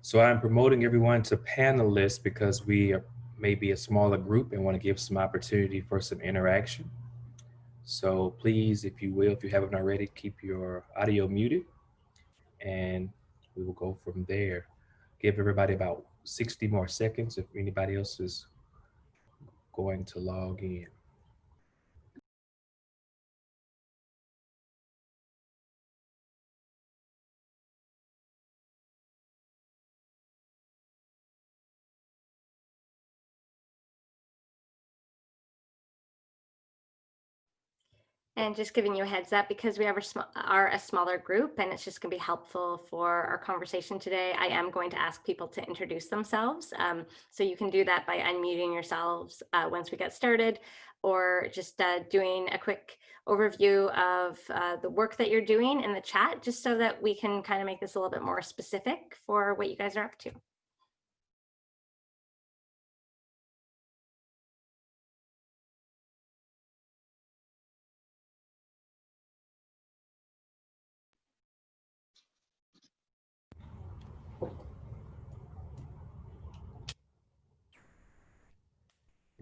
So I'm promoting everyone to panelists because we are maybe a smaller group and want to give some opportunity for some interaction. So please, if you will, if you haven't already, keep your audio muted and we will go from there. Give everybody about 60 more seconds if anybody else is going to log in. And just giving you a heads up, because we are a smaller group and it's just going to be helpful for our conversation today, I am going to ask people to introduce themselves. So you can do that by unmuting yourselves once we get started, or just doing a quick overview of the work that you're doing in the chat, just so that we can kind of make this a little bit more specific for what you guys are up to.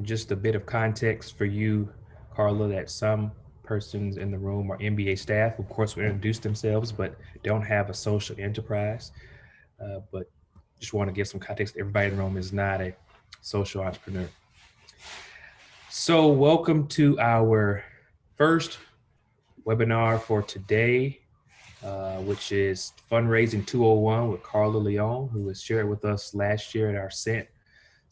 Just a bit of context for you, Carla, that some persons in the room are MBA staff, of course, will introduce themselves, but don't have a social enterprise. But just want to give some context. Everybody in the room is not a social entrepreneur. So welcome to our first webinar for today, which is Fundraising 201 with Carla Leon, who was shared with us last year at our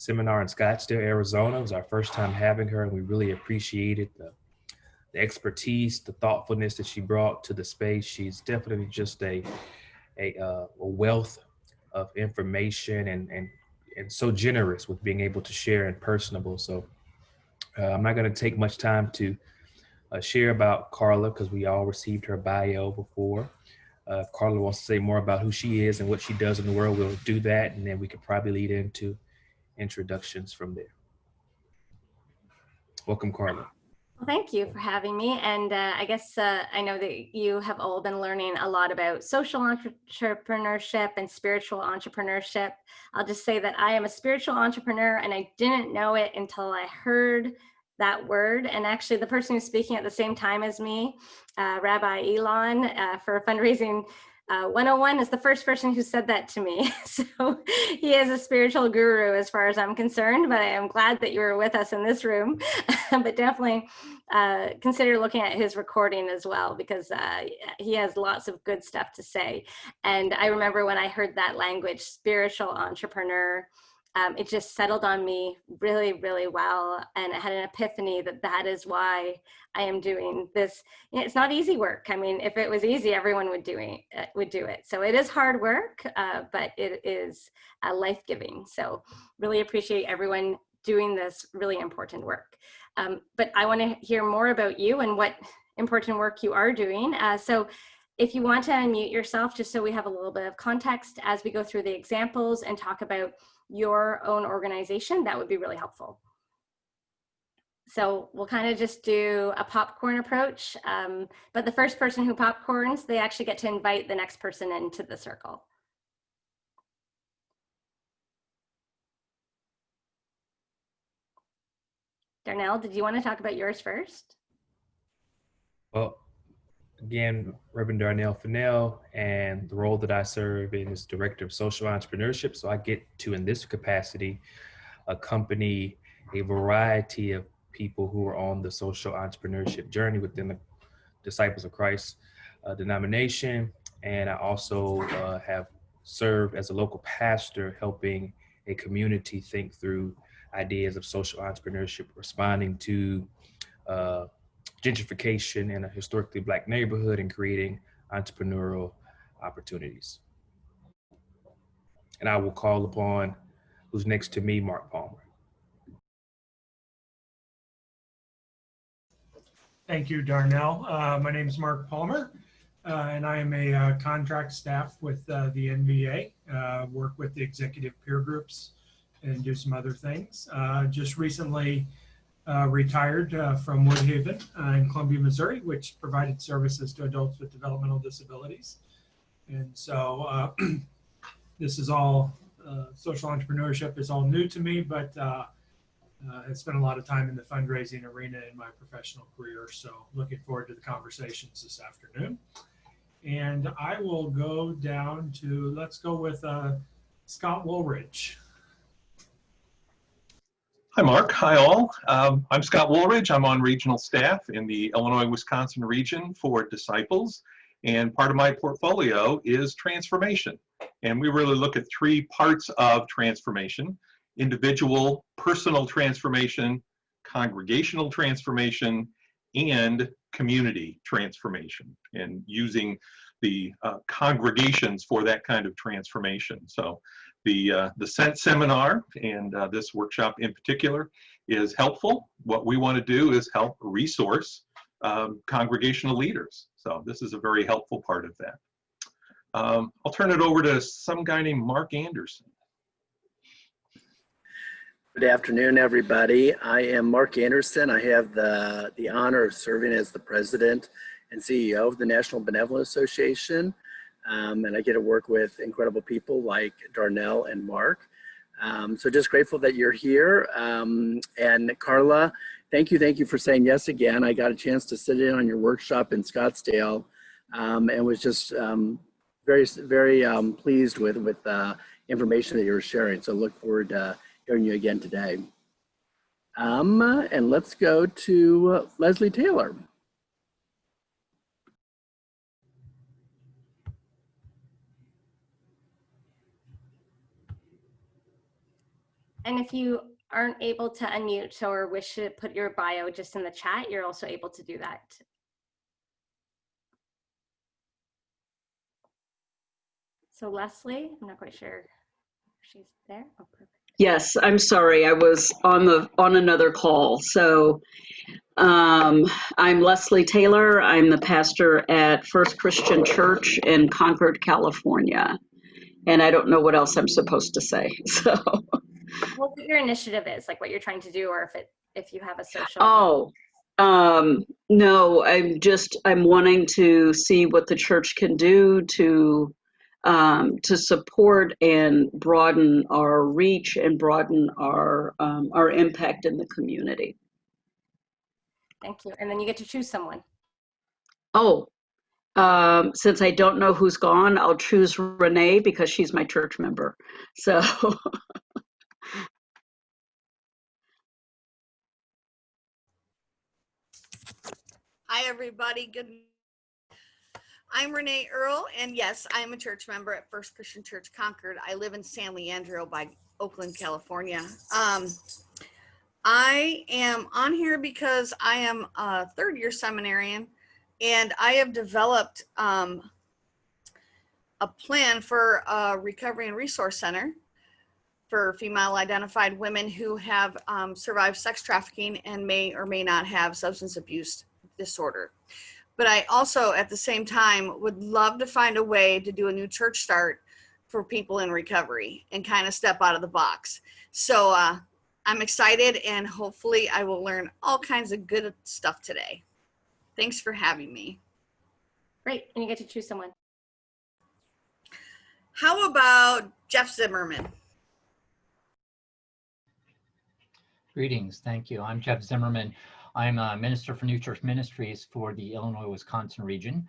seminar in Scottsdale, Arizona. It was our first time having her, and we really appreciated the expertise, the thoughtfulness that she brought to the space. She's definitely just a wealth of information and so generous with being able to share and personable. So I'm not going to take much time to share about Carla because we all received her bio before. If Carla wants to say more about who she is and what she does in the world, we'll do that, and then we could probably lead into introductions from there. Welcome, Carla. Well, thank you for having me. And I guess I know that you have all been learning a lot about social entrepreneurship and spiritual entrepreneurship. I'll just say that I am a spiritual entrepreneur, and I didn't know it until I heard that word. And actually, the person who's speaking at the same time as me, Rabbi Elon, for Fundraising 101, is the first person who said that to me. So he is a spiritual guru as far as I'm concerned, but I am glad that you were with us in this room. But definitely consider looking at his recording as well, because he has lots of good stuff to say. And I remember when I heard that language, spiritual entrepreneur, it just settled on me really, really well. And I had an epiphany that that is why I am doing this. You know, it's not easy work. I mean, if it was easy, everyone would do it. So it is hard work, but it is life-giving. So really appreciate everyone doing this really important work. But I want to hear more about you and what important work you are doing. So if you want to unmute yourself, just so we have a little bit of context as we go through the examples and talk about your own organization, that would be really helpful. So we'll kind of just do a popcorn approach, but the first person who popcorns, they actually get to invite the next person into the circle. Darnell, did you want to talk about yours first? Well, again, Reverend Darnell Fennell, and the role that I serve in is Director of Social Entrepreneurship. So I get to, in this capacity, accompany a variety of people who are on the social entrepreneurship journey within the Disciples of Christ denomination. And I also have served as a local pastor, helping a community think through ideas of social entrepreneurship, responding to gentrification in a historically Black neighborhood and creating entrepreneurial opportunities. And I will call upon who's next to me, Mark Palmer. Thank you, Darnell. My name is Mark Palmer, and I am a contract staff with the NBA, work with the executive peer groups and do some other things. Just recently retired from Woodhaven in Columbia, Missouri, which provided services to adults with developmental disabilities. And so this is all, social entrepreneurship is all new to me, but I spent a lot of time in the fundraising arena in my professional career. So looking forward to the conversations this afternoon. And I will go down to, let's go with Scott Woolridge. Hi, Mark. Hi, all. I'm Scott Woolridge. I'm on regional staff in the Illinois-Wisconsin region for Disciples. And part of my portfolio is transformation. And we really look at three parts of transformation: individual, personal transformation, congregational transformation, and community transformation, and using the congregations for that kind of transformation. So the Sent seminar and this workshop in particular is helpful. What we want to do is help resource congregational leaders. So this is a very helpful part of that. I'll turn it over to some guy named Mark Anderson. Good afternoon, everybody. I am Mark Anderson. I have the honor of serving as the president and CEO of the National Benevolent Association. And I get to work with incredible people like Darnell and Mark. So just grateful that you're here. And Carla, thank you for saying yes again. I got a chance to sit in on your workshop in Scottsdale and was just very pleased with the information that you were sharing. So look forward to hearing you again today. And let's go to Leslie Taylor. And if you aren't able to unmute or wish to put your bio just in the chat, you're also able to do that. So Leslie, I'm not quite sure if she's there. Oh, perfect. Yes, I'm sorry. I was on another call. So I'm Leslie Taylor. I'm the pastor at First Christian Church in Concord, California. And I don't know what else I'm supposed to say. So What your initiative is, like what you're trying to do, or if you have a social. No, I'm wanting to see what the church can do to support and broaden our reach and broaden our impact in the community. Thank you. And then you get to choose someone. Since I don't know who's gone, I'll choose Renee because she's my church member. So. Hi, everybody. I'm Renee Earl, and yes, I'm a church member at First Christian Church Concord. I live in San Leandro by Oakland, California. I am on here because I am a third-year seminarian, and I have developed a plan for a recovery and resource center for female-identified women who have survived sex trafficking and may or may not have substance abuse disorder. But I also, at the same time, would love to find a way to do a new church start for people in recovery and kind of step out of the box. So I'm excited, and hopefully I will learn all kinds of good stuff today. Thanks for having me. Great, and you get to choose someone. How about Jeff Zimmerman? Greetings, thank you. I'm Jeff Zimmerman. I'm a minister for New Church Ministries for the Illinois-Wisconsin region,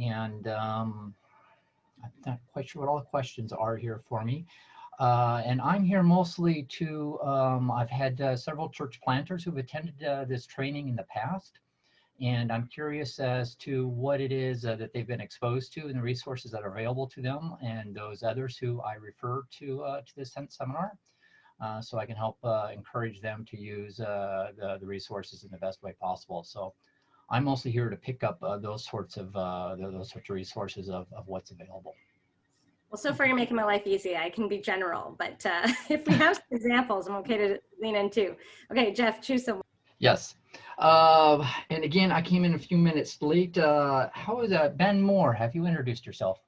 and I'm not quite sure what all the questions are here for me. And I'm here mostly to, I've had several church planters who've attended this training in the past, and I'm curious as to what it is that they've been exposed to and the resources that are available to them, and those others who I refer to this seminar. So I can help encourage them to use the resources in the best way possible. So I'm mostly here to pick up those sorts of resources of what's available. Well, so far you're making my life easy. I can be general, but if we have some examples, I'm okay to lean in too. Okay, Jeff, choose someone. Yes. And again, I came in a few minutes late. How is Ben Moore? Have you introduced yourself?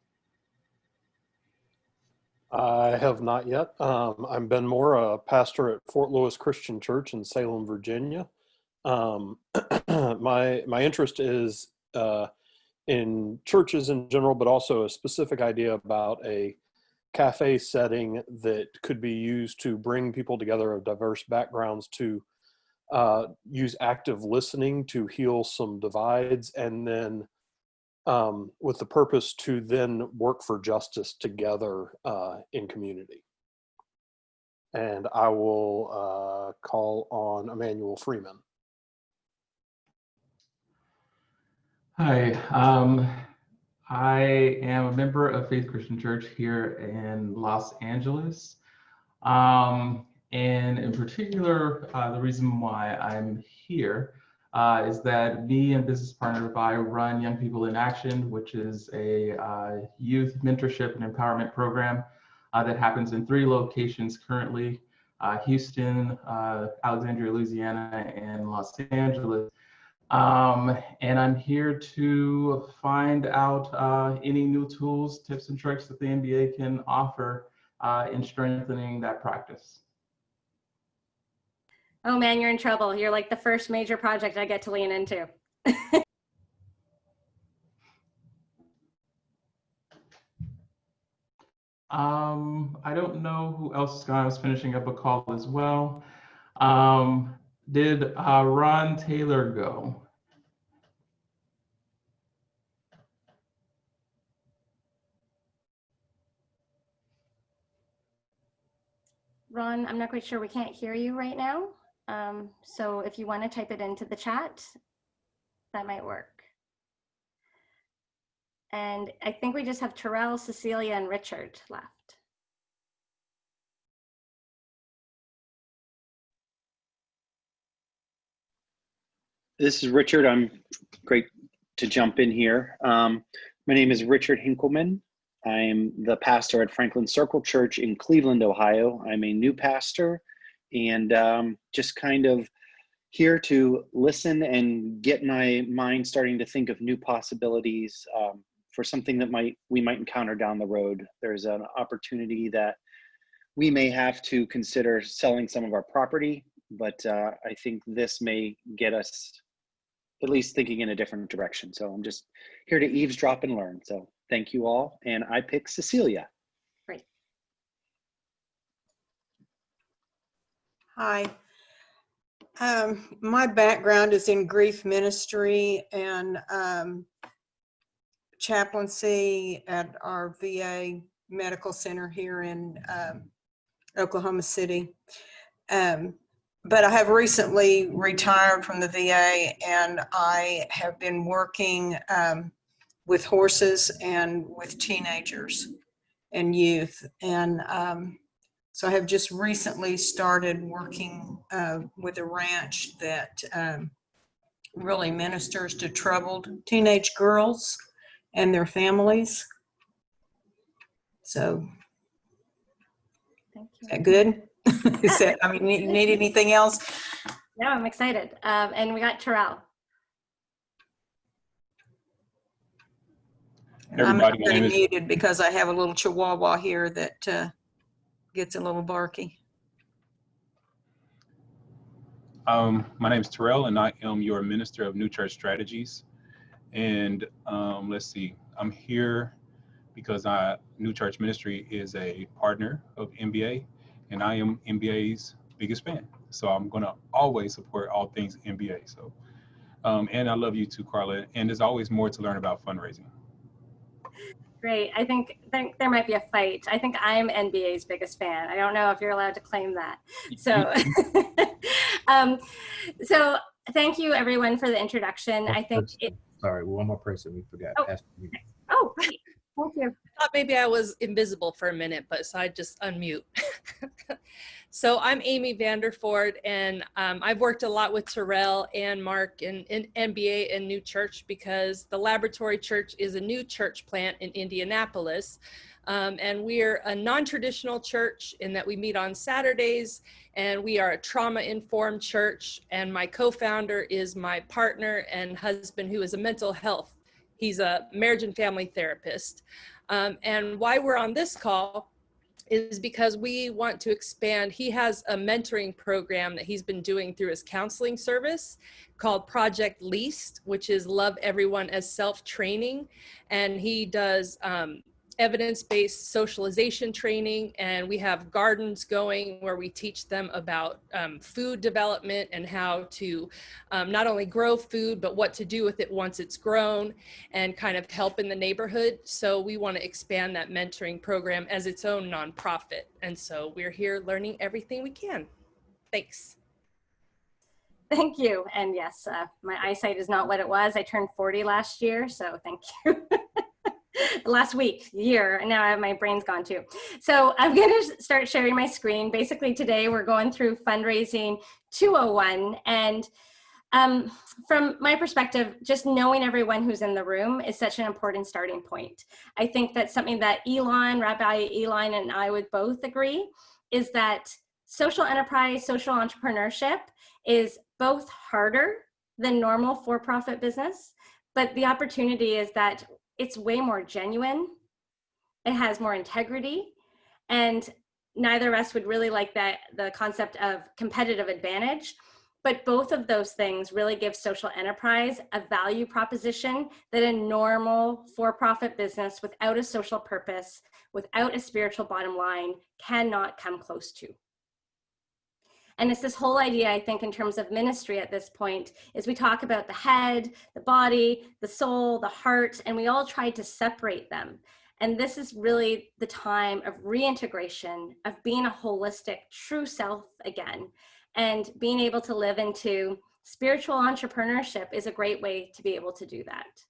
I have not yet. I'm Ben Moore, a pastor at Fort Lewis Christian Church in Salem, Virginia. My interest is in churches in general, but also a specific idea about a cafe setting that could be used to bring people together of diverse backgrounds to use active listening to heal some divides, and then with the purpose to then work for justice together in community. And I will call on Emmanuel Freeman. Hi, I am a member of Faith Christian Church here in Los Angeles. And in particular, the reason why I'm here is that me and business partner Vi run Young People in Action, which is a youth mentorship and empowerment program that happens in 3 locations currently, Houston, Alexandria, Louisiana, and Los Angeles. And I'm here to find out any new tools, tips, and tricks that the NBA can offer in strengthening that practice. Oh man, you're in trouble. You're like the first major project I get to lean into. I don't know who else is going. I was finishing up a call as well. Did Ron Taylor go? Ron, I'm not quite sure. We can't hear you right now. So if you want to type it into the chat, that might work. And I think we just have Terrell, Cecilia, and Richard left. This is Richard. I'm great to jump in here. My name is Richard Hinkleman. I'm the pastor at Franklin Circle Church in Cleveland, Ohio. I'm a new pastor and just kind of here to listen and get my mind starting to think of new possibilities for something that we might encounter down the road. There's an opportunity that we may have to consider selling some of our property, but I think this may get us at least thinking in a different direction. So I'm just here to eavesdrop and learn. So thank you all. And I pick Cecilia. Great. Hi. My background is in grief ministry and chaplaincy at our VA medical center here in Oklahoma City. But I have recently retired from the VA, and I have been working with horses and with teenagers and youth. And so I have just recently started working with a ranch that really ministers to troubled teenage girls and their families. So, Thank you. is that good? Is that, I mean, need anything else? No, I'm excited. And we got Terrell. I'm getting muted because I have a little chihuahua here that gets a little barky. My name is Terrell, and I am your Minister of New Church Strategies. And let's see, I'm here because New Church Ministry is a partner of NBA, and I am NBA's biggest fan. So I'm going to always support all things NBA. So, and I love you too, Carla. And there's always more to learn about fundraising. Great. I think there might be a fight. I think I'm NBA's biggest fan. I don't know if you're allowed to claim that. So, so thank you everyone for the introduction. I think sorry, one more person we forgot. Oh, oh great. Thank you. I thought maybe I was invisible for a minute, but so I just unmute. So I'm Amy Vanderford, and I've worked a lot with Terrell and Mark in NBA and New Church because the Laboratory Church is a new church plant in Indianapolis. And we're a non-traditional church in that we meet on Saturdays, and we are a trauma-informed church. And my co-founder is my partner and husband, who is a mental health. He's a marriage and family therapist. And why we're on this call is because we want to expand. He has a mentoring program that he's been doing through his counseling service called Project Least, which is Love Everyone as Self-Training. And he does evidence-based socialization training, and we have gardens going where we teach them about food development and how to not only grow food, but what to do with it once it's grown, and kind of help in the neighborhood. So we want to expand that mentoring program as its own nonprofit. And so we're here learning everything we can. Thanks. Thank you. And yes, my eyesight is not what it was. I turned 40 last year, so thank you. Last year, and now my brain's gone too. So I'm going to start sharing my screen. Basically today we're going through Fundraising 201, and from my perspective, just knowing everyone who's in the room is such an important starting point. I think that's something that Rabbi Elon and I would both agree, is that social enterprise, social entrepreneurship is both harder than normal for-profit business, but the opportunity is that it's way more genuine, it has more integrity, and neither of us would really like the concept of competitive advantage, but both of those things really give social enterprise a value proposition that a normal for-profit business without a social purpose, without a spiritual bottom line, cannot come close to. And it's this whole idea, I think, in terms of ministry at this point, is we talk about the head, the body, the soul, the heart, and we all try to separate them. And this is really the time of reintegration, of being a holistic, true self again, and being able to live into spiritual entrepreneurship is a great way to be able to do that.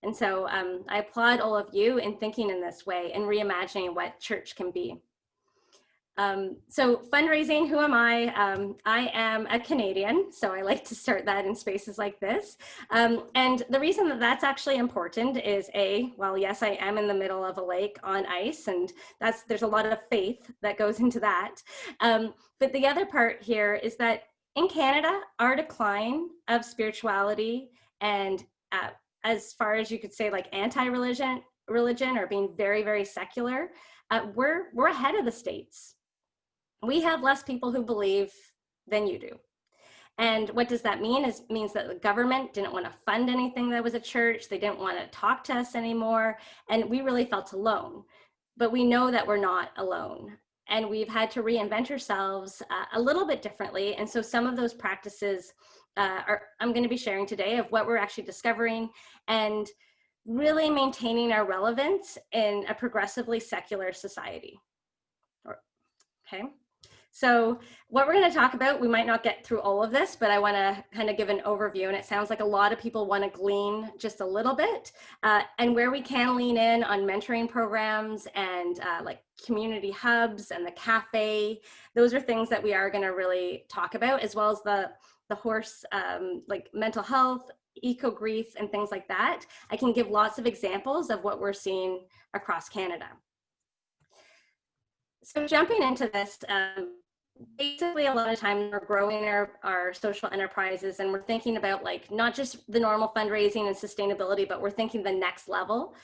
And so I applaud all of you in thinking in this way and reimagining what church can be. So fundraising, who am I? I am a Canadian, so I like to start that in spaces like this. And the reason that that's actually important is well, yes, I am in the middle of a lake on ice, and there's a lot of faith that goes into that. But the other part here is that in Canada, our decline of spirituality and as far as you could say, like anti-religion or being very, very secular, we're ahead of the States. We have less people who believe than you do. And what does that mean? It means that the government didn't want to fund anything that was a church. They didn't want to talk to us anymore. And we really felt alone. But we know that we're not alone. And we've had to reinvent ourselves a little bit differently. And so some of those practices I'm going to be sharing today of what we're actually discovering and really maintaining our relevance in a progressively secular society. Okay. So what we're going to talk about, we might not get through all of this, but I want to kind of give an overview, and it sounds like a lot of people want to glean just a little bit, and where we can lean in on mentoring programs and like community hubs and the cafe. Those are things that we are going to really talk about, as well as the horse, like mental health, eco-grief, and things like that. I can give lots of examples of what we're seeing across Canada. So jumping into this, basically a lot of times we're growing our social enterprises, and we're thinking about like not just the normal fundraising and sustainability, but we're thinking the next level.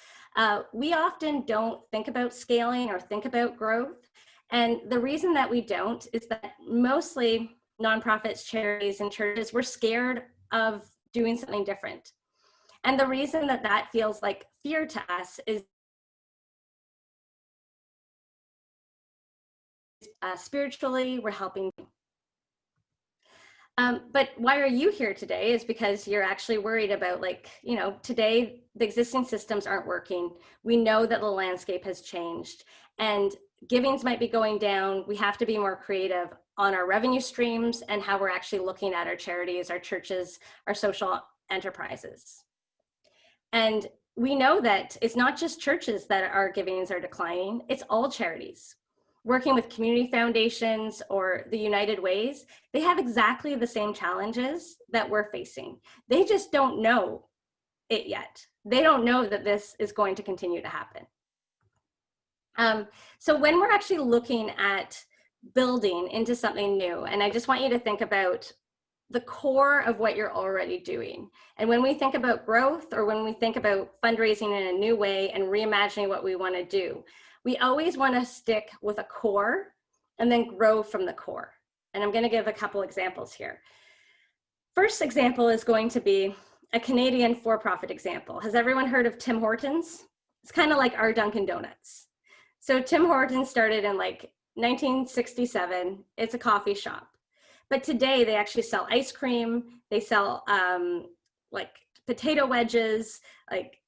We often don't think about scaling or think about growth. And the reason that we don't is that mostly nonprofits, charities, and churches, we're scared of doing something different. And the reason that that feels like fear to us is spiritually, we're helping. But why are you here today is because you're actually worried about, like, you know, today the existing systems aren't working. We know that the landscape has changed and givings might be going down. We have to be more creative on our revenue streams and how we're actually looking at our charities, our churches, our social enterprises. And we know that it's not just churches that our givings are declining, it's all charities. Working with community foundations or the United Ways, they have exactly the same challenges that we're facing. They just don't know it yet. They don't know that this is going to continue to happen. So when we're actually looking at building into something new, and I just want you to think about the core of what you're already doing. And when we think about growth, or when we think about fundraising in a new way and reimagining what we want to do, we always want to stick with a core and then grow from the core. And I'm going to give a couple examples here. First example is going to be a Canadian for-profit example. Has everyone heard of Tim Hortons? It's kind of like our Dunkin' Donuts. So Tim Hortons started in like 1967. It's a coffee shop. But today they actually sell ice cream. They sell like potato wedges, like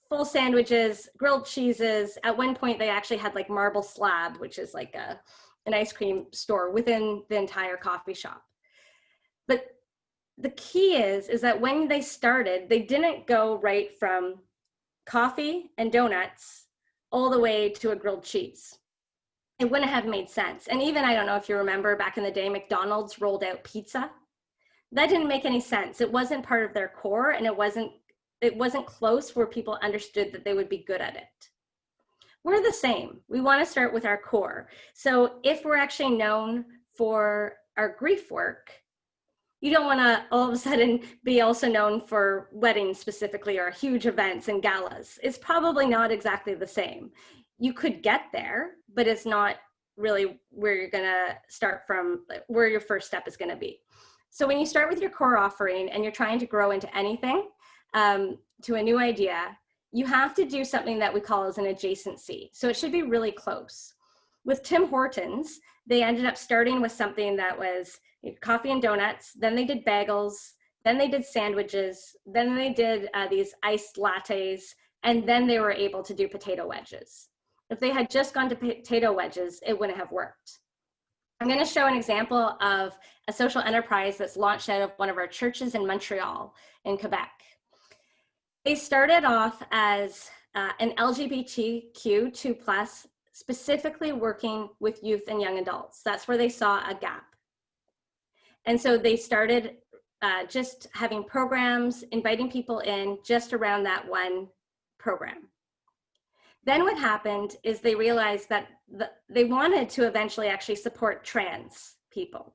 full sandwiches, grilled cheeses. At one point they actually had like Marble Slab, which is like an ice cream store within the entire coffee shop. But the key is that when they started, they didn't go right from coffee and donuts all the way to a grilled cheese. It wouldn't have made sense. And even, I don't know if you remember back in the day, McDonald's rolled out pizza. That didn't make any sense. It wasn't part of their core, and it wasn't close where people understood that they would be good at it. We're the same. We want to start with our core. So if we're actually known for our grief work, you don't want to all of a sudden be also known for weddings specifically or huge events and galas. It's probably not exactly the same. You could get there, but it's not really where you're going to start from, where your first step is going to be. So when you start with your core offering and you're trying to grow into anything, to a new idea, you have to do something that we call as an adjacency. So it should be really close. With Tim Hortons, they ended up starting with something that was coffee and donuts, then they did bagels, then they did sandwiches, then they did these iced lattes, and then they were able to do potato wedges. If they had just gone to potato wedges, it wouldn't have worked. I'm going to show an example of a social enterprise that's launched out of one of our churches in Montreal in Quebec. They started off as an LGBTQ2+, specifically working with youth and young adults. That's where they saw a gap. And so they started just having programs, inviting people in just around that one program. Then what happened is they realized that they wanted to eventually actually support trans people.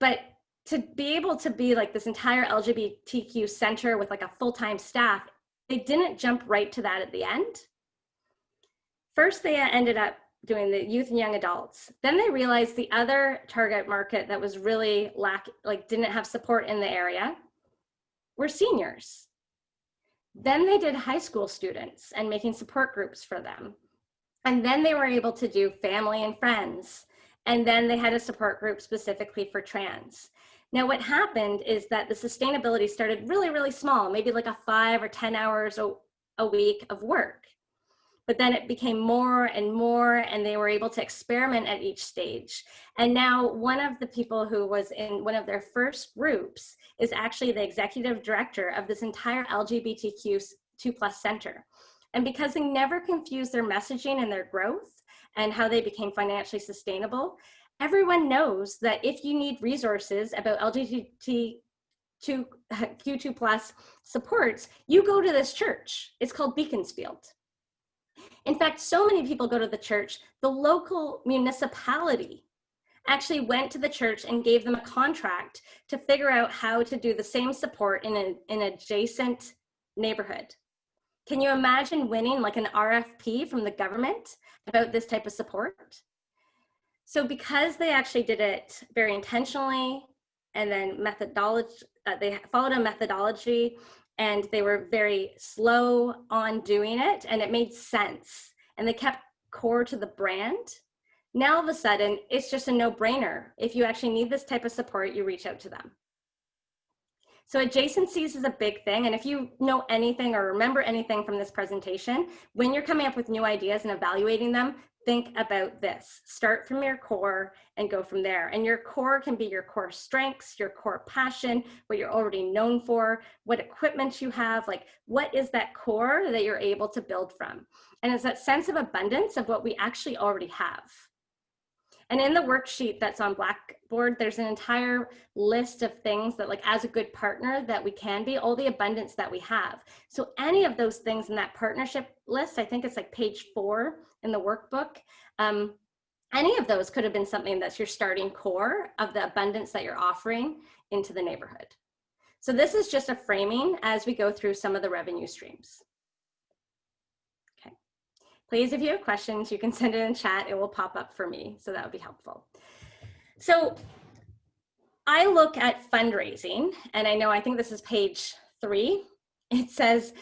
But to be able to be like this entire LGBTQ center with like a full-time staff, they didn't jump right to that at the end. First, they ended up doing the youth and young adults. Then they realized the other target market that was really didn't have support in the area were seniors. Then they did high school students and making support groups for them. And then they were able to do family and friends. And then they had a support group specifically for trans. Now what happened is that the sustainability started really, really small, maybe like a 5 or 10 hours a week of work. But then it became more and more, and they were able to experiment at each stage. And now one of the people who was in one of their first groups is actually the executive director of this entire LGBTQ2+ center. And because they never confused their messaging and their growth and how they became financially sustainable, everyone knows that if you need resources about LGBTQ2+ supports, you go to this church. It's called Beaconsfield. In fact, so many people go to the church, the local municipality actually went to the church and gave them a contract to figure out how to do the same support in an adjacent neighborhood. Can you imagine winning like an RFP from the government about this type of support? So because they actually did it very intentionally and then they followed a methodology, and they were very slow on doing it, and it made sense. And they kept core to the brand. Now all of a sudden, it's just a no-brainer. If you actually need this type of support, you reach out to them. So adjacencies is a big thing. And if you know anything or remember anything from this presentation, when you're coming up with new ideas and evaluating them, think about this. Start from your core and go from there. And your core can be your core strengths, your core passion, what you're already known for, what equipment you have, like what is that core that you're able to build from? And it's that sense of abundance of what we actually already have. And in the worksheet that's on Blackboard, there's an entire list of things that, like, as a good partner that we can be, all the abundance that we have. So any of those things in that partnership list, I think it's like page 4 in the workbook, any of those could have been something that's your starting core of the abundance that you're offering into the neighborhood. So this is just a framing as we go through some of the revenue streams. Please, if you have questions, you can send it in chat. It will pop up for me, so that would be helpful. So I look at fundraising, and I think this is page 3. It says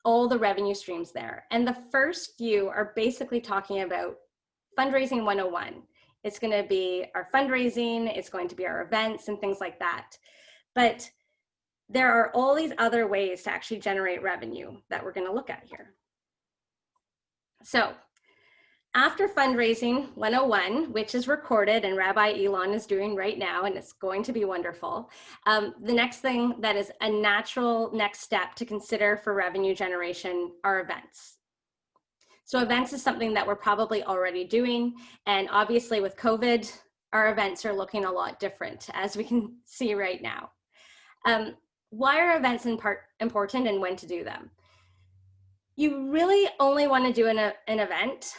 all the revenue streams there. And the first few are basically talking about fundraising 101. It's going to be our fundraising, it's going to be our events and things like that. But there are all these other ways to actually generate revenue that we're going to look at here. So after fundraising 101, which is recorded and Rabbi Elon is doing right now, and it's going to be wonderful, the next thing that is a natural next step to consider for revenue generation are events. So events is something that we're probably already doing. And obviously with COVID, our events are looking a lot different, as we can see right now. Why are events important and when to do them? You really only want to do an event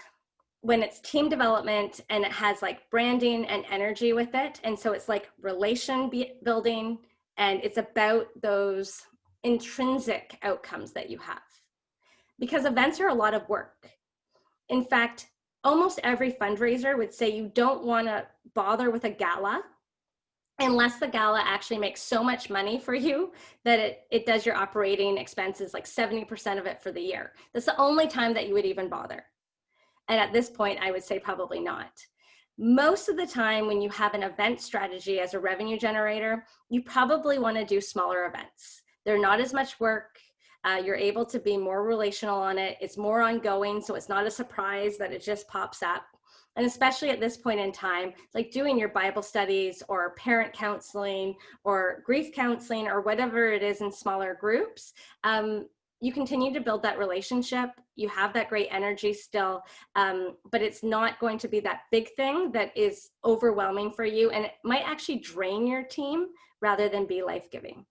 when it's team development and it has like branding and energy with it. And so it's like relation building, and it's about those intrinsic outcomes that you have. Because events are a lot of work. In fact, almost every fundraiser would say you don't want to bother with a gala unless the gala actually makes so much money for you that it does your operating expenses, like 70% of it for the year. That's the only time that you would even bother. And at this point, I would say probably not. Most of the time when you have an event strategy as a revenue generator, you probably want to do smaller events. They're not as much work. You're able to be more relational on it. It's more ongoing, so it's not a surprise that it just pops up. And especially at this point in time, like doing your Bible studies or parent counseling or grief counseling or whatever it is in smaller groups, you continue to build that relationship. You have that great energy still, but it's not going to be that big thing that is overwhelming for you, and it might actually drain your team rather than be life-giving.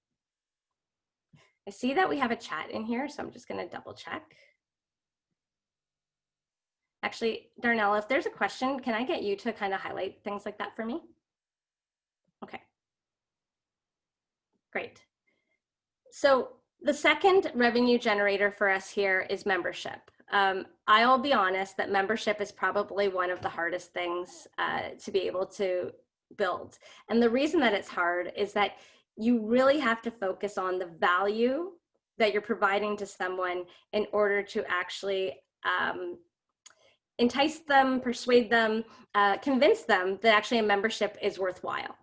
I see that we have a chat in here, so I'm just going to double check. Actually, Darnell, if there's a question, can I get you to kind of highlight things like that for me? Okay. Great. So the second revenue generator for us here is membership. I'll be honest that membership is probably one of the hardest things to be able to build. And the reason that it's hard is that you really have to focus on the value that you're providing to someone in order to actually entice them, persuade them, convince them that actually a membership is worthwhile.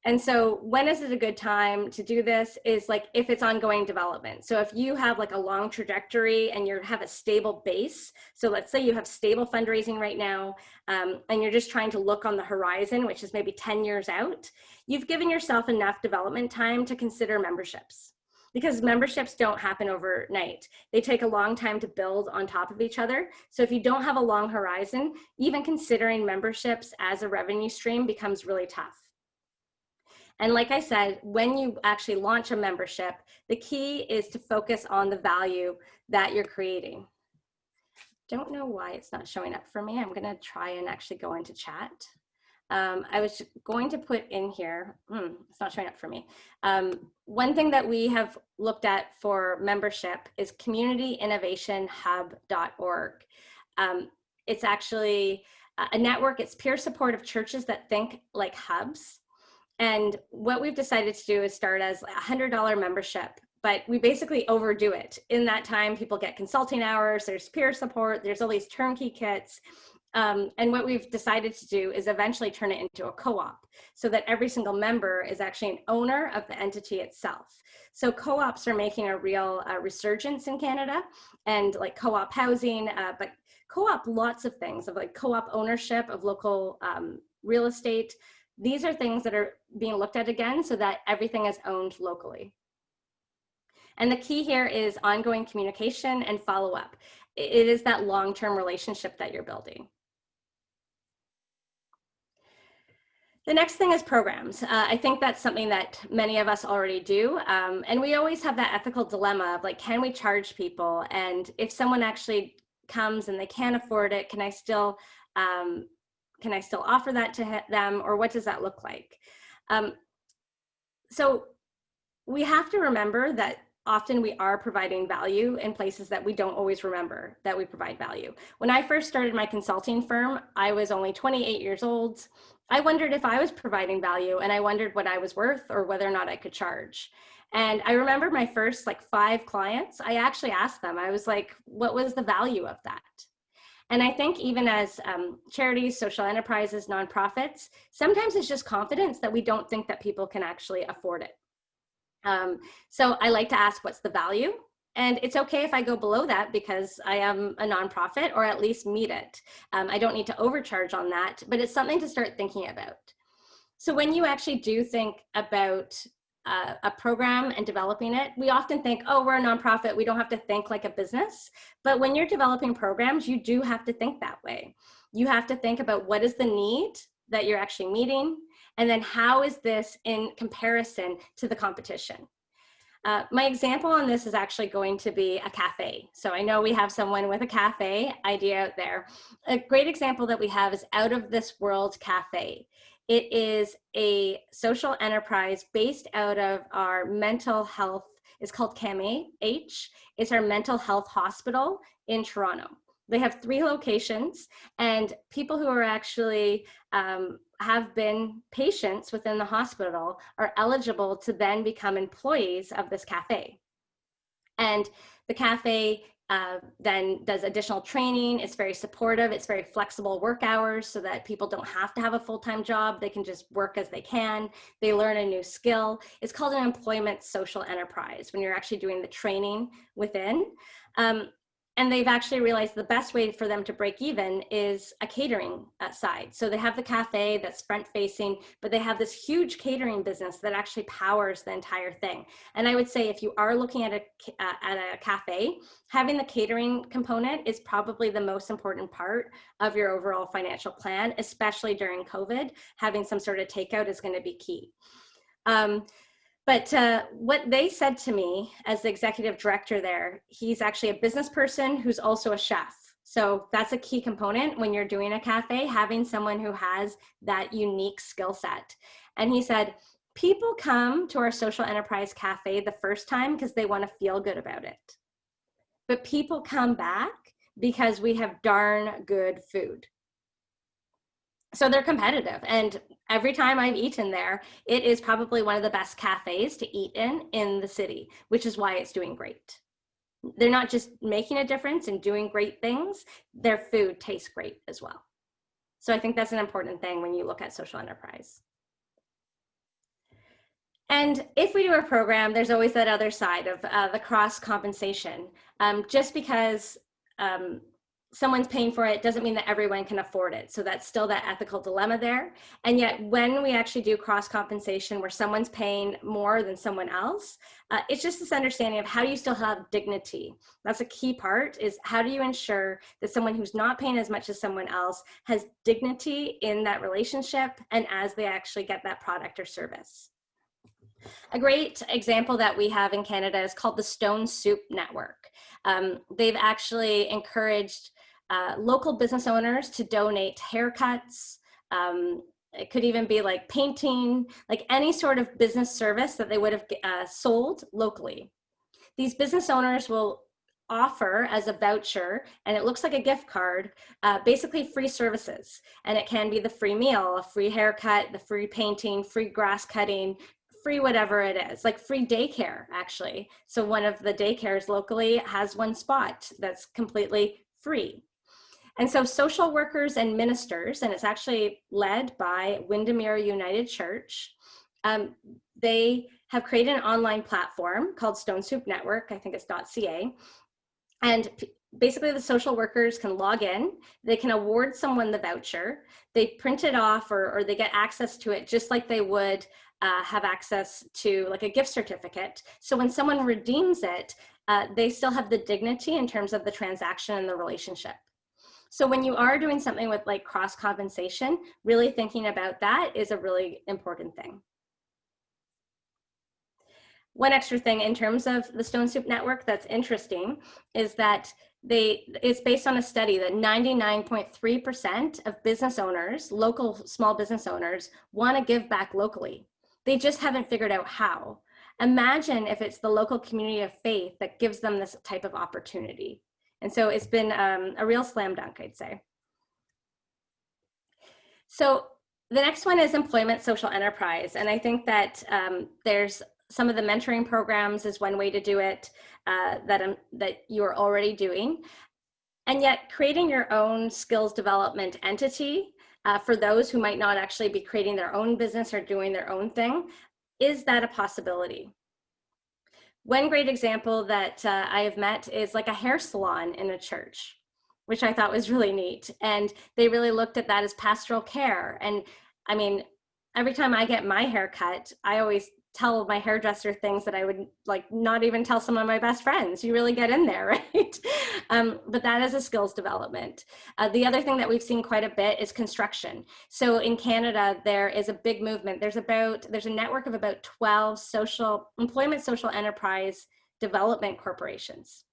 And so when is it a good time to do this is like if it's ongoing development. So if you have like a long trajectory and you have a stable base, so let's say you have stable fundraising right now, and you're just trying to look on the horizon, which is maybe 10 years out, you've given yourself enough development time to consider memberships. Because memberships don't happen overnight. They take a long time to build on top of each other. So if you don't have a long horizon, even considering memberships as a revenue stream becomes really tough. And like I said, when you actually launch a membership, the key is to focus on the value that you're creating. Don't know why it's not showing up for me. I'm gonna try and actually go into chat. I was going to put in here, it's not showing up for me. One thing that we have looked at for membership is communityinnovationhub.org. It's actually a network, it's peer support of churches that think like hubs. And what we've decided to do is start as a $100 membership, but we basically overdo it. In that time, people get consulting hours, there's peer support, there's all these turnkey kits. And what we've decided to do is eventually turn it into a co-op so that every single member is actually an owner of the entity itself. So co-ops are making a real resurgence in Canada, and like co-op housing, but co-op lots of things of like co-op ownership of local real estate. These are things that are being looked at again so that everything is owned locally. And the key here is ongoing communication and follow-up. It is that long-term relationship that you're building. The next thing is programs. I think that's something that many of us already do. And we always have that ethical dilemma of like, can we charge people? And if someone actually comes and they can't afford it, can I still offer that to them, or what does that look like? So we have to remember that often we are providing value in places that we don't always remember that we provide value. When I first started my consulting firm, I was only 28 years old. I wondered if I was providing value, and I wondered what I was worth or whether or not I could charge. And I remember my first 5 clients, I actually asked them, I was like, what was the value of that? And I think even as charities, social enterprises, nonprofits, sometimes it's just confidence that we don't think that people can actually afford it. So I like to ask, what's the value? And it's okay if I go below that because I am a nonprofit, or at least meet it. I don't need to overcharge on that, but it's something to start thinking about. So when you actually do think about a program and developing it, we often think, oh, we're a nonprofit, we don't have to think like a business. But when you're developing programs, you do have to think that way. You have to think about what is the need that you're actually meeting, and then how is this in comparison to the competition? My example on this is actually going to be a cafe. So I know we have someone with a cafe idea out there. A great example that we have is Out of This World Cafe. It is a social enterprise based out of our mental health. It's called CAMH. It's our mental health hospital in Toronto. They have 3 locations, and people who are actually have been patients within the hospital are eligible to then become employees of this cafe. And the cafe then does additional training. It's very supportive. It's very flexible work hours so that people don't have to have a full-time job. They can just work as they can. They learn a new skill. It's called an employment social enterprise when you're actually doing the training within. And they've actually realized the best way for them to break even is a catering side. So they have the cafe that's front facing, but they have this huge catering business that actually powers the entire thing. And I would say if you are looking at a cafe, having the catering component is probably the most important part of your overall financial plan, especially during COVID. Having some sort of takeout is going to be key. But what they said to me as the executive director there, he's actually a business person who's also a chef. So that's a key component when you're doing a cafe, having someone who has that unique skill set. And he said, people come to our social enterprise cafe the first time because they want to feel good about it. But people come back because we have darn good food. So they're competitive, and every time I've eaten there, it is probably one of the best cafes to eat in the city, which is why it's doing great. They're not just making a difference and doing great things, their food tastes great as well. So I think that's an important thing when you look at social enterprise. And if we do a program, there's always that other side of the cross compensation. Just because someone's paying for it doesn't mean that everyone can afford it. So that's still that ethical dilemma there. And yet when we actually do cross compensation where someone's paying more than someone else, it's just this understanding of how do you still have dignity. That's a key part, is how do you ensure that someone who's not paying as much as someone else has dignity in that relationship and as they actually get that product or service. A great example that we have in Canada is called the Stone Soup Network. They've actually encouraged local business owners to donate haircuts. It could even be like painting, like any sort of business service that they would have sold locally. These business owners will offer as a voucher, and it looks like a gift card, basically free services. And it can be the free meal, a free haircut, the free painting, free grass cutting, free whatever it is, like free daycare actually. So one of the daycares locally has one spot that's completely free. And so social workers and ministers, and it's actually led by Windermere United Church, they have created an online platform called Stone Soup Network, I think it's .ca. And basically the social workers can log in, they can award someone the voucher, they print it off or they get access to it just like they would have access to like a gift certificate. So when someone redeems it, they still have the dignity in terms of the transaction and the relationship. So when you are doing something with like cross compensation, really thinking about that is a really important thing. One extra thing in terms of the Stone Soup Network that's interesting is that it's based on a study that 99.3% of business owners, local small business owners, want to give back locally. They just haven't figured out how. Imagine if it's the local community of faith that gives them this type of opportunity. And so it's been a real slam dunk, I'd say. So the next one is employment social enterprise. And I think that there's some of the mentoring programs is one way to do it that you're already doing. And yet creating your own skills development entity for those who might not actually be creating their own business or doing their own thing, is that a possibility? One great example that I have met is like a hair salon in a church, which I thought was really neat. And they really looked at that as pastoral care. And I mean, every time I get my hair cut, I always tell my hairdresser things that I would like not even tell some of my best friends. You really get in there, right? But that is a skills development. The other thing that we've seen quite a bit is construction. So in Canada, there is a big movement. There's a network of about 12 employment social enterprise development corporations.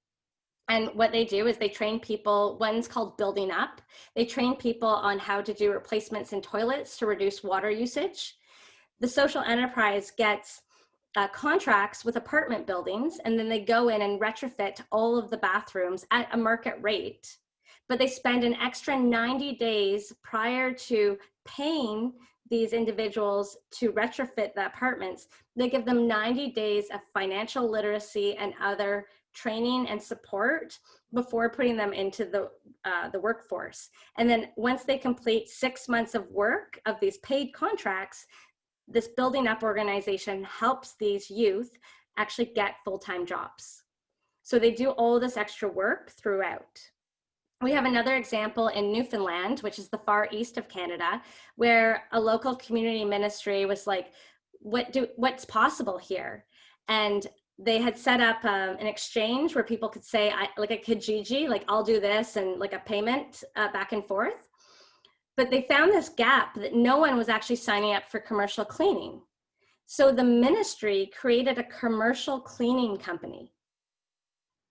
And what they do is they train people, one's called Building Up. They train people on how to do replacements in toilets to reduce water usage. The social enterprise gets contracts with apartment buildings, and then they go in and retrofit all of the bathrooms at a market rate. But they spend an extra 90 days prior to paying these individuals to retrofit the apartments. They give them 90 days of financial literacy and other training and support before putting them into the workforce. And then once they complete 6 months of work of these paid contracts, this Building Up organization helps these youth actually get full-time jobs. So they do all this extra work throughout. We have another example in Newfoundland, which is the far east of Canada, where a local community ministry was like, what's possible here? And they had set up an exchange where people could say, like a Kijiji, like I'll do this, and like a payment back and forth. But they found this gap that no one was actually signing up for commercial cleaning. So the ministry created a commercial cleaning company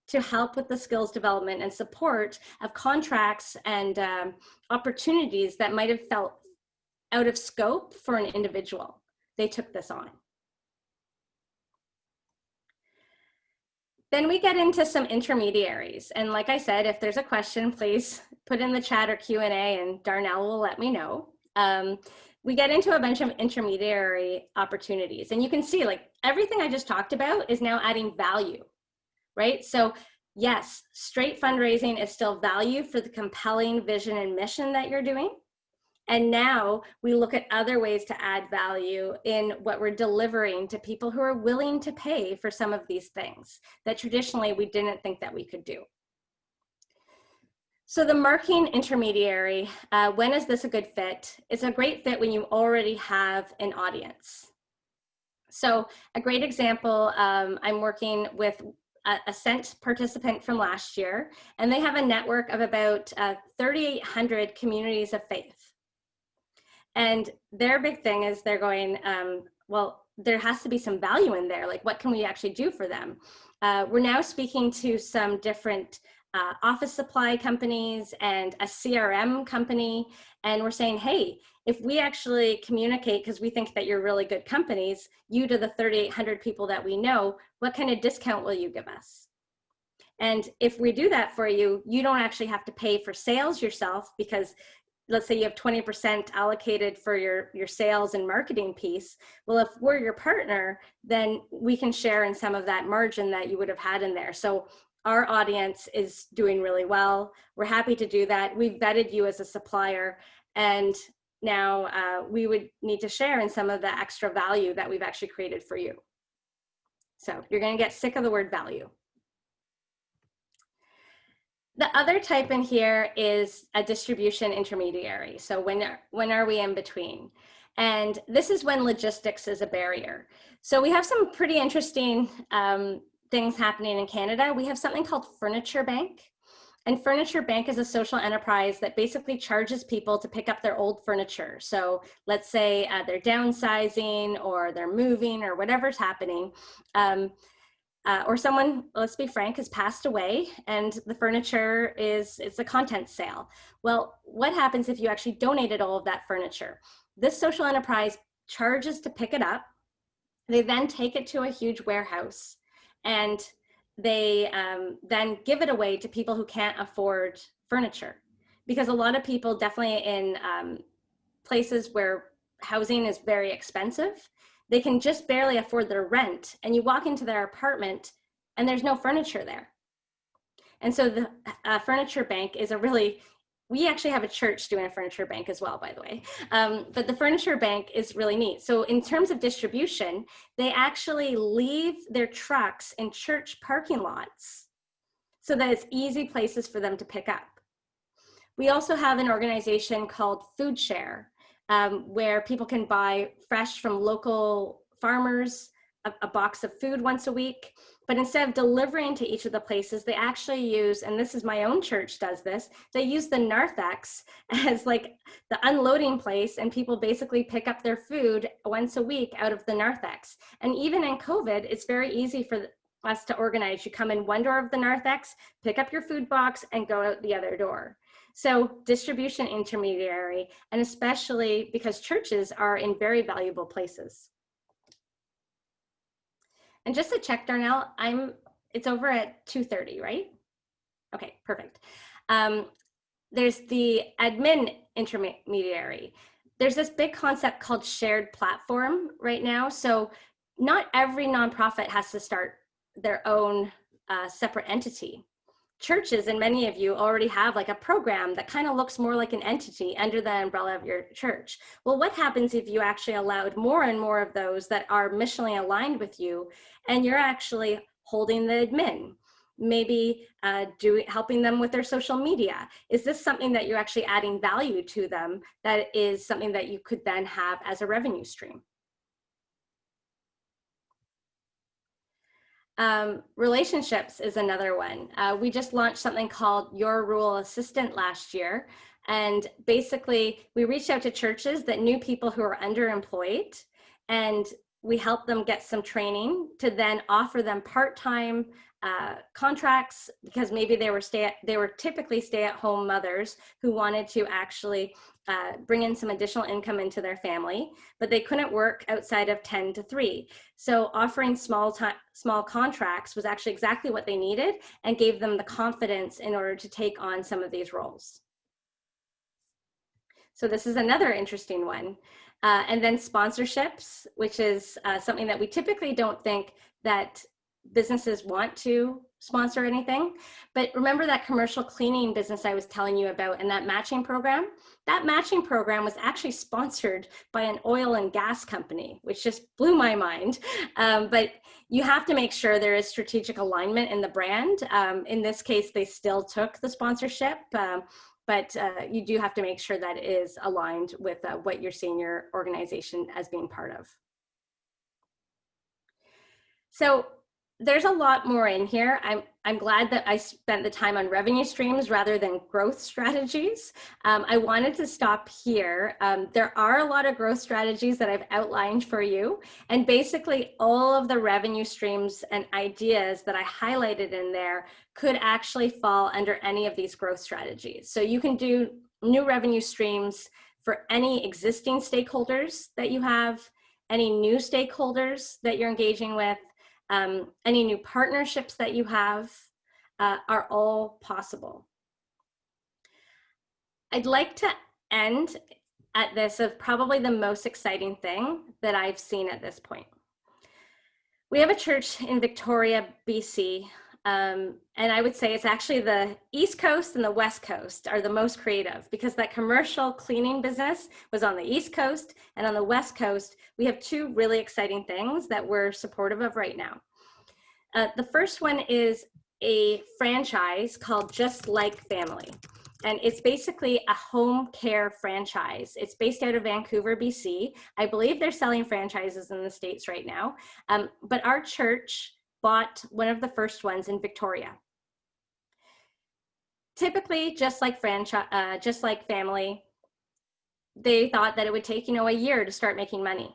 to help with the skills development and support of contracts and opportunities that might have felt out of scope for an individual. They took this on. Then we get into some intermediaries. And like I said, if there's a question, please put in the chat or Q&A and Darnell will let me know. We get into a bunch of intermediary opportunities. And you can see like everything I just talked about is now adding value, right? So yes, straight fundraising is still value for the compelling vision and mission that you're doing. And now we look at other ways to add value in what we're delivering to people who are willing to pay for some of these things that traditionally we didn't think that we could do. So the marketing intermediary, when is this a good fit? It's a great fit when you already have an audience. So a great example, I'm working with a Scent participant from last year, and they have a network of about 3,800 communities of faith. And their big thing is they're going, well, there has to be some value in there. Like, what can we actually do for them? We're now speaking to some different office supply companies and a CRM company. And we're saying, hey, if we actually communicate, because we think that you're really good companies, you to the 3,800 people that we know, what kind of discount will you give us? And if we do that for you, you don't actually have to pay for sales yourself, because let's say you have 20% allocated for your sales and marketing piece. Well, if we're your partner, then we can share in some of that margin that you would have had in there. So our audience is doing really well. We're happy to do that. We've vetted you as a supplier, and now we would need to share in some of the extra value that we've actually created for you. So you're going to get sick of the word value. The other type in here is a distribution intermediary. So when are we in between? And this is when logistics is a barrier. So we have some pretty interesting things happening in Canada. We have something called Furniture Bank. And Furniture Bank is a social enterprise that basically charges people to pick up their old furniture. So let's say they're downsizing or they're moving or whatever's happening. Or someone, let's be frank, has passed away and the furniture it's a content sale. Well, what happens if you actually donated all of that furniture? This social enterprise charges to pick it up, They then take it to a huge warehouse, and they then give it away to people who can't afford furniture. Because a lot of people, definitely in places where housing is very expensive, they can just barely afford their rent, and you walk into their apartment and there's no furniture there. And so the furniture bank is we actually have a church doing a furniture bank as well, by the way. But the furniture bank is really neat. So in terms of distribution, they actually leave their trucks in church parking lots so that it's easy places for them to pick up. We also have an organization called Food Share, where people can buy fresh from local farmers a box of food once a week. But instead of delivering to each of the places, they actually use, and this is my own church does this, they use the narthex as like the unloading place, and people basically pick up their food once a week out of the narthex. And even in COVID, it's very easy for us to organize. You come in one door of the narthex, pick up your food box, and go out the other door. So distribution intermediary, and especially because churches are in very valuable places. And just to check, Darnell, it's over at 2:30, right? Okay, perfect. There's the admin intermediary. There's this big concept called shared platform right now. So not every nonprofit has to start their own separate entity. Churches, and many of you already have like a program that kind of looks more like an entity under the umbrella of your church. Well, what happens if you actually allowed more and more of those that are missionally aligned with you, and you're actually holding the admin, maybe helping them with their social media? Is this something that you're actually adding value to them that is something that you could then have as a revenue stream? Relationships is another one. We just launched something called Your Rural Assistant last year. And basically, we reached out to churches that knew people who are underemployed, and we helped them get some training to then offer them part-time contracts, because maybe they were typically stay-at-home mothers who wanted to actually bring in some additional income into their family, but they couldn't work outside of 10 to 3. So offering small contracts was actually exactly what they needed, and gave them the confidence in order to take on some of these roles. So this is another interesting one. And then sponsorships, which is something that we typically don't think that businesses want to sponsor anything. But remember that commercial cleaning business I was telling you about, and that matching program? That matching program was actually sponsored by an oil and gas company, which just blew my mind. But you have to make sure there is strategic alignment in the brand. In this case, they still took the sponsorship, but you do have to make sure that it is aligned with what you're seeing your organization as being part of. So there's a lot more in here. I'm glad that I spent the time on revenue streams rather than growth strategies. I wanted to stop here. There are a lot of growth strategies that I've outlined for you. And basically all of the revenue streams and ideas that I highlighted in there could actually fall under any of these growth strategies. So you can do new revenue streams for any existing stakeholders that you have, any new stakeholders that you're engaging with, any new partnerships that you have are all possible. I'd like to end at this of probably the most exciting thing that I've seen at this point. We have a church in Victoria, BC, and I would say it's actually the East Coast and the West Coast are the most creative, because that commercial cleaning business was on the East Coast, and on the West Coast, we have two really exciting things that we're supportive of right now. The first one is a franchise called Just Like Family. And it's basically a home care franchise. It's based out of Vancouver, BC. I believe they're selling franchises in the States right now. But our church bought one of the first ones in Victoria. Typically, just like family, they thought that it would take, a year to start making money.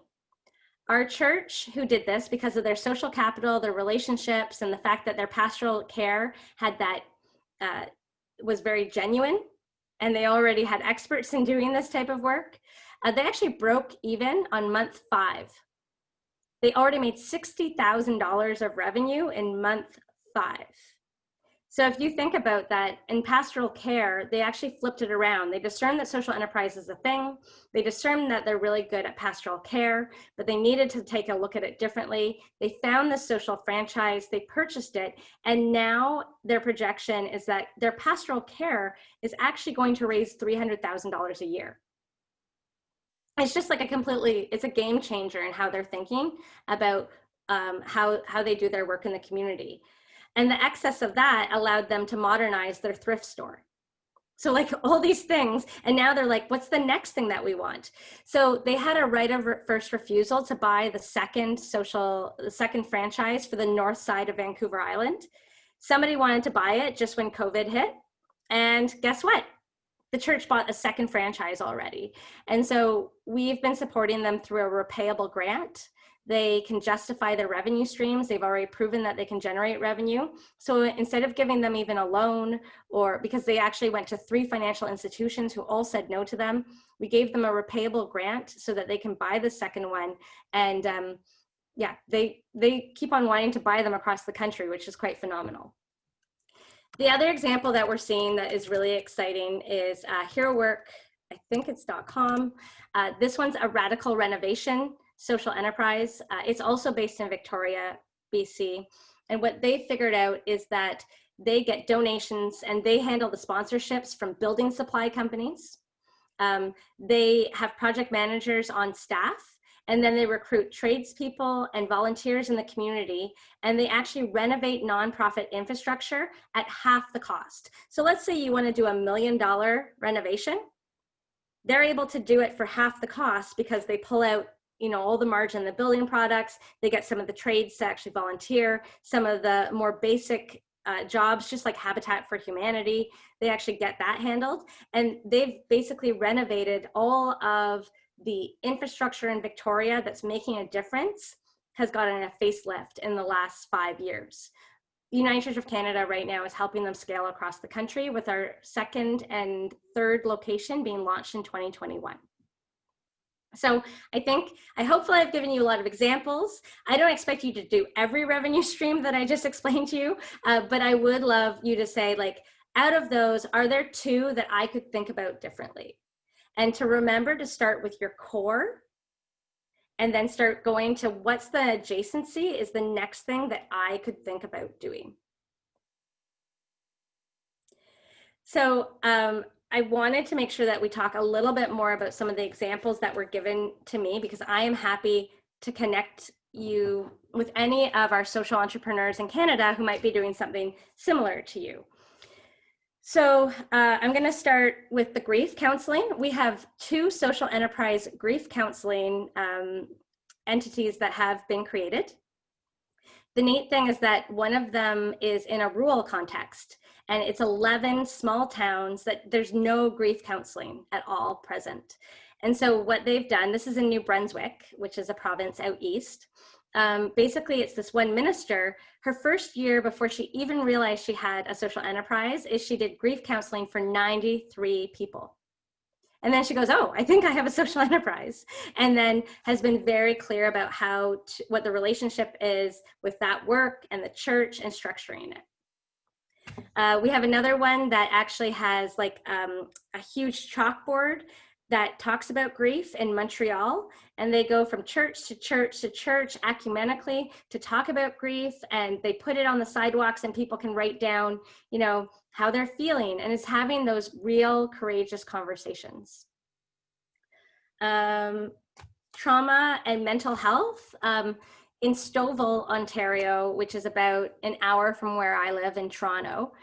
Our church, who did this because of their social capital, their relationships, and the fact that their pastoral care had that was very genuine, and they already had experts in doing this type of work, they actually broke even on month 5. They already made $60,000 of revenue in month 5. So if you think about that, in pastoral care, they actually flipped it around. They discerned that social enterprise is a thing. They discerned that they're really good at pastoral care, but they needed to take a look at it differently. They found the social franchise, they purchased it, and now their projection is that their pastoral care is actually going to raise $300,000 a year. It's just like it's a game changer in how they're thinking about how they do their work in the community. And the excess of that allowed them to modernize their thrift store. So like all these things, and now they're like, what's the next thing that we want? So they had a right of first refusal to buy the second franchise for the north side of Vancouver Island. Somebody wanted to buy it just when COVID hit. And guess what? The church bought a second franchise already. And so we've been supporting them through a repayable grant. They can justify their revenue streams. They've already proven that they can generate revenue. So instead of giving them even a loan, or because they actually went to 3 financial institutions who all said no to them, we gave them a repayable grant so that they can buy the second one. And yeah, they keep on wanting to buy them across the country, which is quite phenomenal. The other example that we're seeing that is really exciting is Hero Work, I think it's .com. This one's a radical renovation social enterprise. It's also based in Victoria, BC. And what they figured out is that they get donations and they handle the sponsorships from building supply companies. They have project managers on staff, and then they recruit tradespeople and volunteers in the community, and they actually renovate nonprofit infrastructure at half the cost. So let's say you want to do $1 million renovation. They're able to do it for half the cost because they pull out all the margin in the building products. They get some of the trades to actually volunteer, some of the more basic jobs, just like Habitat for Humanity, they actually get that handled. And they've basically renovated all of the infrastructure in Victoria that's making a difference, has gotten a facelift in the last 5 years. The United Church of Canada right now is helping them scale across the country, with our 2nd and 3rd location being launched in 2021. So hopefully I've given you a lot of examples. I don't expect you to do every revenue stream that I just explained to you, but I would love you to say, like, out of those, are there 2 that I could think about differently? And to remember to start with your core and then start going to what's the adjacency is the next thing that I could think about doing. So I wanted to make sure that we talk a little bit more about some of the examples that were given to me, because I am happy to connect you with any of our social entrepreneurs in Canada who might be doing something similar to you. So I'm going to start with the grief counseling. We have 2 social enterprise grief counseling entities that have been created. The neat thing is that one of them is in a rural context, and it's 11 small towns that there's no grief counseling at all present. And so what they've done, this is in New Brunswick, which is a province out east. Basically, it's this one minister. Her first year before she even realized she had a social enterprise is she did grief counseling for 93 people. And then she goes, oh, I think I have a social enterprise. And then has been very clear about what the relationship is with that work and the church and structuring it. We have another one that actually has like a huge chalkboard that talks about grief in Montreal, and they go from church to church to church ecumenically to talk about grief, and they put it on the sidewalks and people can write down, how they're feeling, and it's having those real courageous conversations. Trauma and mental health. In Stouffville, Ontario, which is about an hour from where I live in Toronto,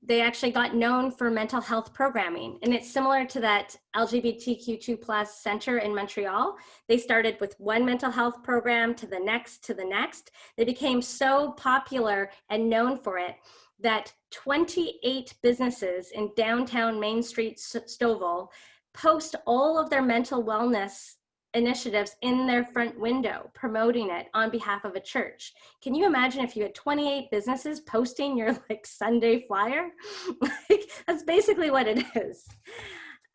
they actually got known for mental health programming. And it's similar to that LGBTQ2+ center in Montreal. They started with one mental health program to the next to the next. They became so popular and known for it that 28 businesses in downtown Main Street, Stouffville, post all of their mental wellness initiatives in their front window, promoting it on behalf of a church. Can you imagine if you had 28 businesses posting your Sunday flyer? That's basically what it is.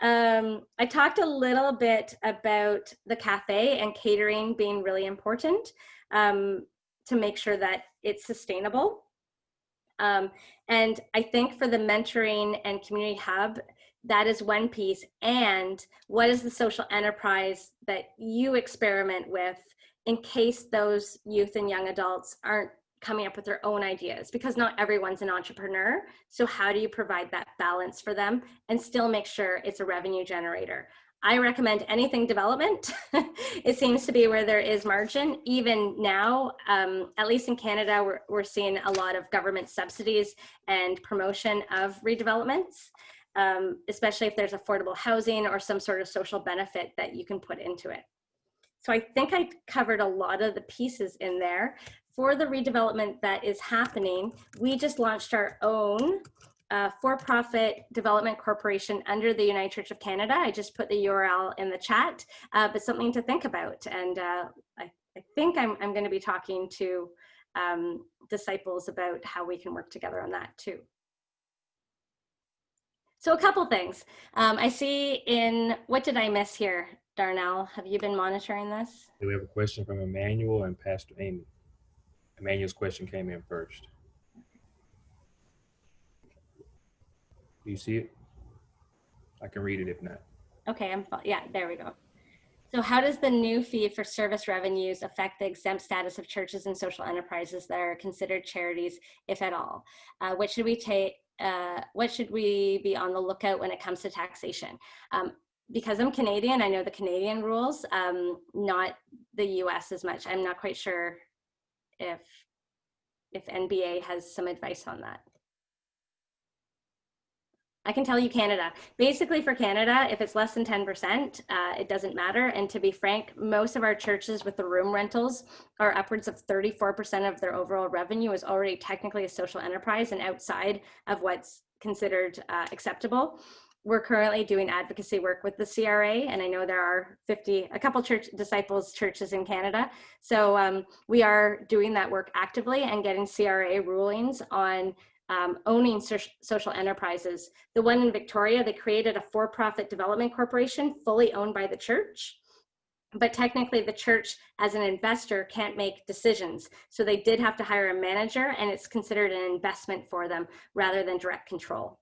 I talked a little bit about the cafe and catering being really important to make sure that it's sustainable. And I think for the mentoring and community hub, that is one piece. And what is the social enterprise that you experiment with in case those youth and young adults aren't coming up with their own ideas, because not everyone's an entrepreneur. So how do you provide that balance for them and still make sure it's a revenue generator? I recommend anything development. It seems to be where there is margin. Even now, at least in Canada, we're seeing a lot of government subsidies and promotion of redevelopments, especially if there's affordable housing or some sort of social benefit that you can put into it. So I think I covered a lot of the pieces in there. For the redevelopment that is happening, we just launched our own for-profit development corporation under the United Church of Canada. I just put the URL in the chat, but something to think about. And I think I'm going to be talking to disciples about how we can work together on that too. So a couple things. I see what did I miss here, Darnell? Have you been monitoring this? We have a question from Emmanuel and Pastor Amy. Emmanuel's question came in first. Do you see it? I can read it if not. Okay, yeah, there we go. So how does the new fee for service revenues affect the exempt status of churches and social enterprises that are considered charities, if at all? What should we be on the lookout when it comes to taxation? Because I'm Canadian, I know the Canadian rules, not the US as much. I'm not quite sure if NBA has some advice on that. I can tell you Canada. Basically for Canada, if it's less than 10%, it doesn't matter. And to be frank, most of our churches with the room rentals are upwards of 34% of their overall revenue is already technically a social enterprise and outside of what's considered acceptable. We're currently doing advocacy work with the CRA, and I know there are a couple disciples churches in Canada. So we are doing that work actively and getting CRA rulings on owning social enterprises. The one in Victoria, they created a for-profit development corporation fully owned by the church, but technically the church as an investor can't make decisions. So they did have to hire a manager, and it's considered an investment for them rather than direct control.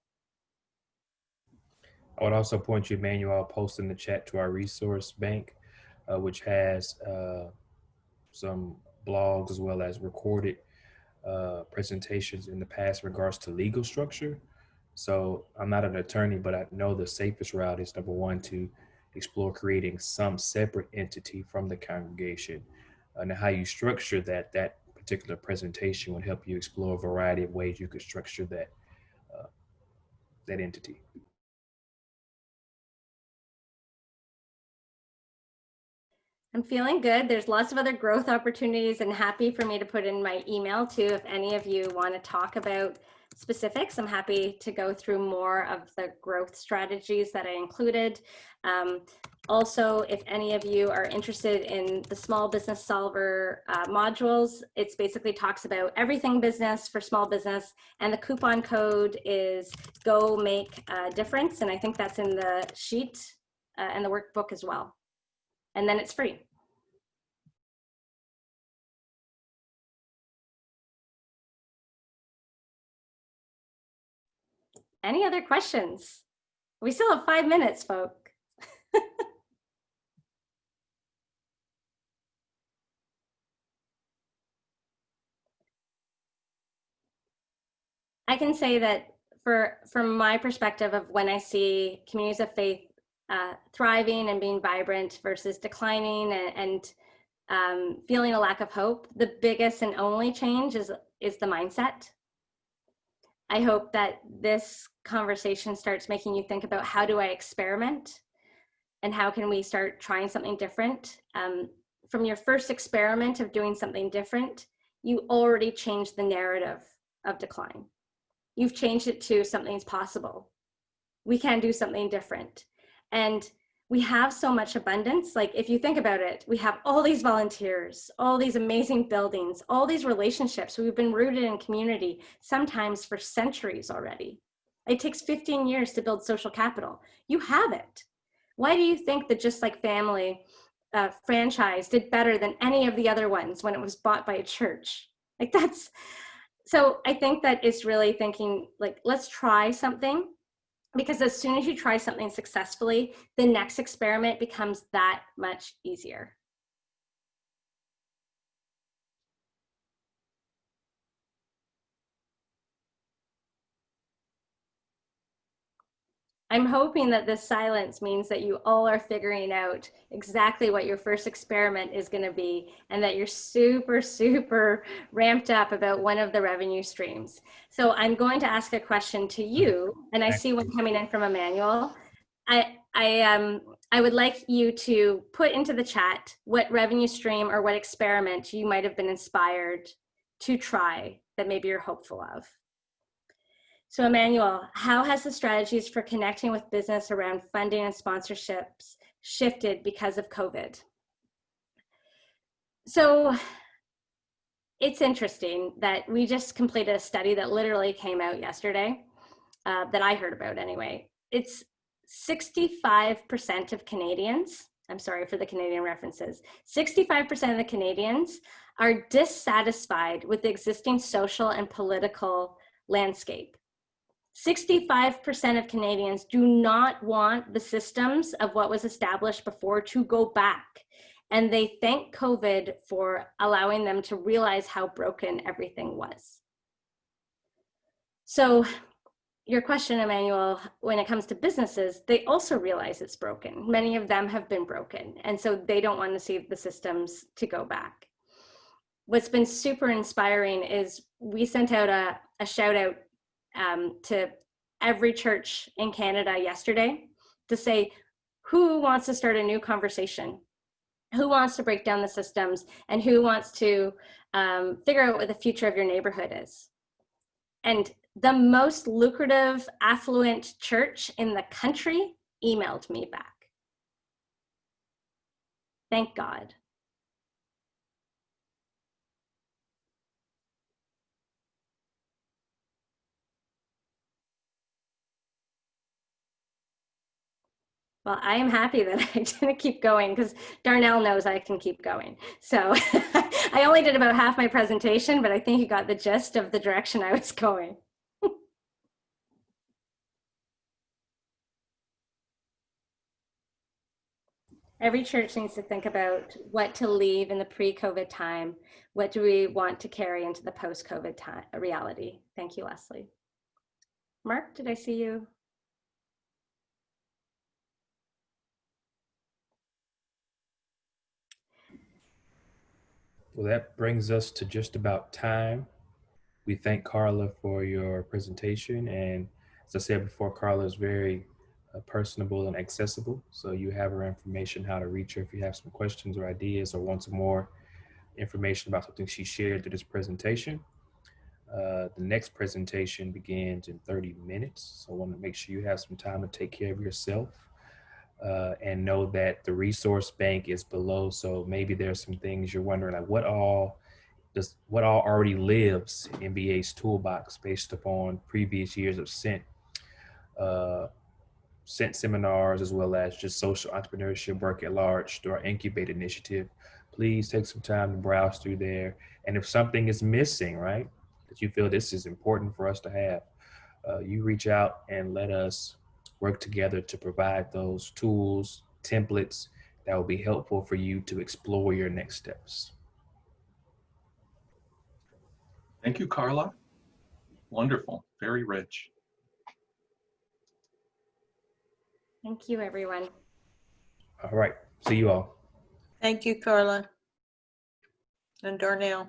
I would also point you, Emmanuel, I'll post in the chat to our resource bank, which has some blogs as well as recorded presentations in the past in regards to legal structure. So I'm not an attorney, but I know the safest route is, number one, to explore creating some separate entity from the congregation. And how you structure that particular presentation would help you explore a variety of ways you could structure that entity. I'm feeling good. There's lots of other growth opportunities, and happy for me to put in my email too. If any of you want to talk about specifics, I'm happy to go through more of the growth strategies that I included. Also, if any of you are interested in the Small Business Solver modules, it's basically talks about everything business for small business, and the coupon code is Go Make a Difference, and I think that's in the sheet and the workbook as well. And then it's free. Any other questions? We still have 5 minutes, folk. I can say that from my perspective of when I see communities of faith thriving and being vibrant versus declining and feeling a lack of hope, the biggest and only change is the mindset. I hope that this conversation starts making you think about, how do I experiment and how can we start trying something different? From your first experiment of doing something different, you already changed the narrative of decline. You've changed it to something's possible. We can do something different. And we have so much abundance. Like, if you think about it, we have all these volunteers, all these amazing buildings, all these relationships. We've been rooted in community, sometimes for centuries already. It takes 15 years to build social capital. You have it. Why do you think that Just Like Family franchise did better than any of the other ones when it was bought by a church? Like so I think that it's really thinking like, let's try something, because as soon as you try something successfully, the next experiment becomes that much easier. I'm hoping that this silence means that you all are figuring out exactly what your first experiment is going to be, and that you're super, super ramped up about one of the revenue streams. So I'm going to ask a question to you, and I see one coming in from Emmanuel. I would like you to put into the chat what revenue stream or what experiment you might have been inspired to try that maybe you're hopeful of. So Emmanuel, how has the strategies for connecting with business around funding and sponsorships shifted because of COVID? So it's interesting that we just completed a study that literally came out yesterday, that I heard about anyway. It's 65% of Canadians, I'm sorry for the Canadian references, 65% of the Canadians are dissatisfied with the existing social and political landscape. 65% of Canadians do not want the systems of what was established before to go back. And they thank COVID for allowing them to realize how broken everything was. So your question, Emmanuel, when it comes to businesses, they also realize it's broken. Many of them have been broken. And so they don't want to see the systems to go back. What's been super inspiring is we sent out a shout out to every church in Canada yesterday to say, who wants to start a new conversation? Who wants to break down the systems? And who wants to figure out what the future of your neighborhood is? And the most lucrative, affluent church in the country emailed me back. Thank God. Well, I am happy that I didn't keep going, because Darnell knows I can keep going. So I only did about half my presentation, but I think you got the gist of the direction I was going. Every church needs to think about what to leave in the pre-COVID time. What do we want to carry into the post-COVID time reality? Thank you, Leslie. Mark, did I see you? Well, that brings us to just about time. We thank Carla for your presentation. And as I said before, Carla is very personable and accessible. So you have her information, how to reach her if you have some questions or ideas or want some more information about something she shared through this presentation. The next presentation begins in 30 minutes. So I want to make sure you have some time to take care of yourself. And know that the resource bank is below. So maybe there's some things you're wondering, like what all already lives in MBA's toolbox based upon previous years of SENT seminars, as well as just social entrepreneurship work at large through our Incubate initiative. Please take some time to browse through there. And if something is missing, right, that you feel this is important for us to have, you reach out and let us work together to provide those tools, templates that will be helpful for you to explore your next steps. Thank you, Carla. Wonderful, very rich. Thank you, everyone. All right, see you all. Thank you, Carla and Darnell.